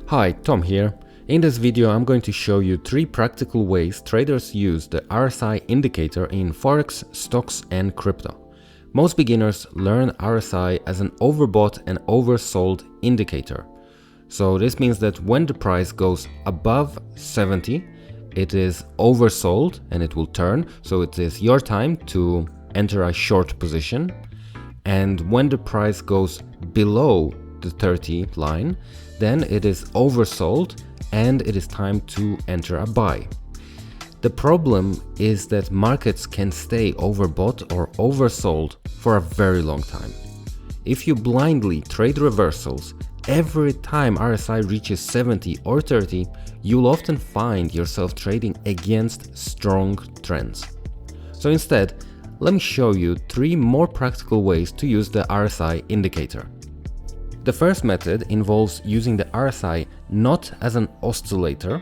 Hi, Tom here. In this video I'm going to show you 3 practical ways traders use the RSI indicator in Forex, stocks and crypto. Most beginners learn RSI as an overbought and oversold indicator. So this means that when the price goes above 70, it is oversold and it will turn, so it is your time to enter a short position. And when the price goes below the 30 line, then it is oversold and it is time to enter a buy. The problem is that markets can stay overbought or oversold for a very long time. If you blindly trade reversals, every time RSI reaches 70 or 30, you'll often find yourself trading against strong trends. So instead, let me show you 3 more practical ways to use the RSI indicator. The first method involves using the RSI not as an oscillator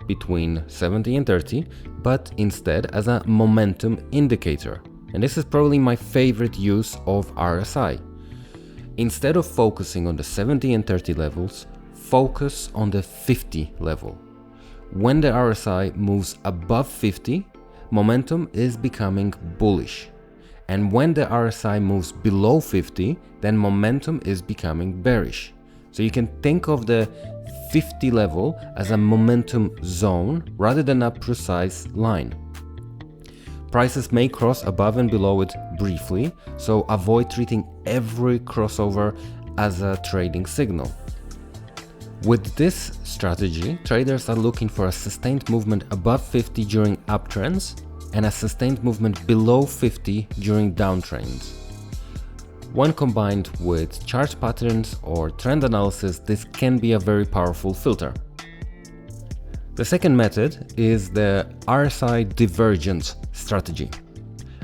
between 70 and 30, but instead as a momentum indicator. And this is probably my favorite use of RSI. Instead of focusing on the 70 and 30 levels, focus on the 50 level. When the RSI moves above 50, momentum is becoming bullish. And when the RSI moves below 50, then momentum is becoming bearish. So you can think of the 50 level as a momentum zone rather than a precise line. Prices may cross above and below it briefly, so avoid treating every crossover as a trading signal. With this strategy, traders are looking for a sustained movement above 50 during uptrends and a sustained movement below 50 during downtrends. When combined with chart patterns or trend analysis, this can be a very powerful filter. The second method is the RSI divergence strategy.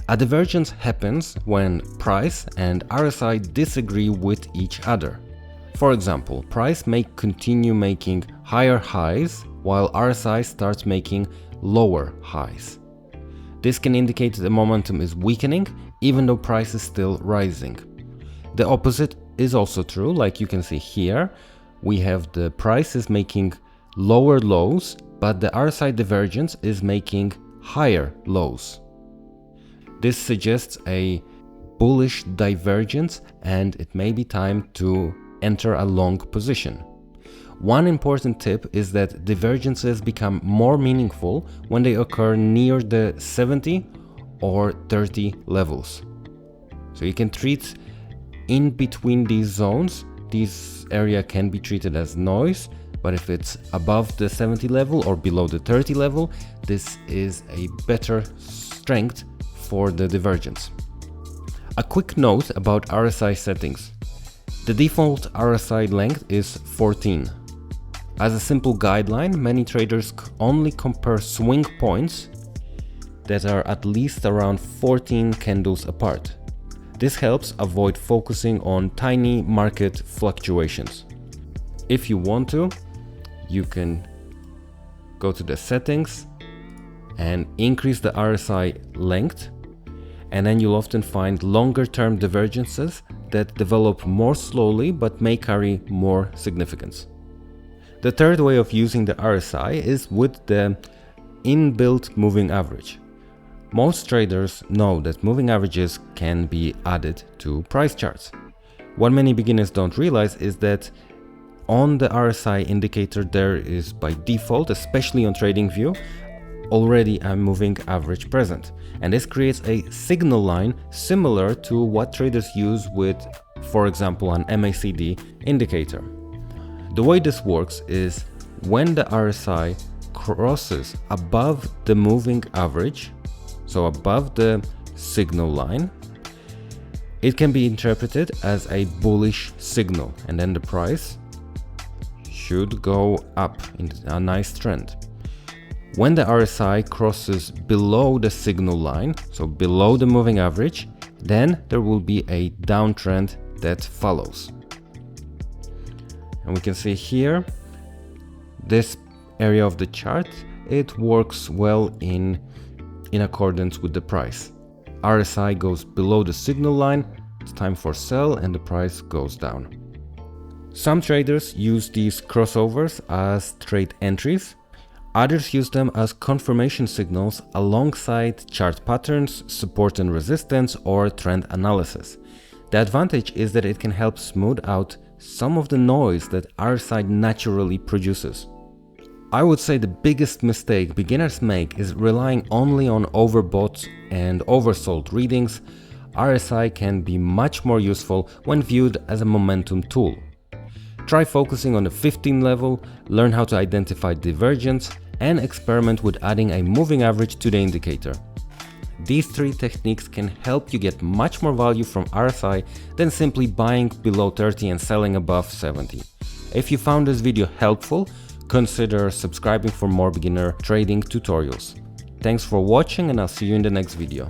A divergence happens when price and RSI disagree with each other. For example, price may continue making higher highs while RSI starts making lower highs. This can indicate the momentum is weakening even though price is still rising. The opposite is also true, like you can see here. We have the price is making lower lows, but the RSI divergence is making higher lows. This suggests a bullish divergence and it may be time to enter a long position. One important tip is that divergences become more meaningful when they occur near the 70 or 30 levels. So you can treat in between these zones. This area can be treated as noise, but if it's above the 70 level or below the 30 level, this is a better strength for the divergence. A quick note about RSI settings. The default RSI length is 14. As a simple guideline, many traders only compare swing points that are at least around 14 candles apart. This helps avoid focusing on tiny market fluctuations. If you want to, you can go to the settings and increase the RSI length, and then you'll often find longer term divergences that develop more slowly but may carry more significance. The third way of using the RSI is with the inbuilt moving average. Most traders know that moving averages can be added to price charts. What many beginners don't realize is that on the RSI indicator there is by default, especially on TradingView, already a moving average present. And this creates a signal line similar to what traders use with, for example, an MACD indicator. The way this works is when the RSI crosses above the moving average, so above the signal line, it can be interpreted as a bullish signal, and then the price should go up in a nice trend. When the RSI crosses below the signal line, so below the moving average, then there will be a downtrend that follows. And we can see here, this area of the chart, it works well in accordance with the price. RSI goes below the signal line, it's time for sell and the price goes down. Some traders use these crossovers as trade entries. Others use them as confirmation signals alongside chart patterns, support and resistance, or trend analysis. The advantage is that it can help smooth out some of the noise that RSI naturally produces. I would say the biggest mistake beginners make is relying only on overbought and oversold readings. RSI can be much more useful when viewed as a momentum tool. Try focusing on the 15 level, learn how to identify divergence, and experiment with adding a moving average to the indicator. These three techniques can help you get much more value from RSI than simply buying below 30 and selling above 70. If you found this video helpful, consider subscribing for more beginner trading tutorials. Thanks for watching, and I'll see you in the next video.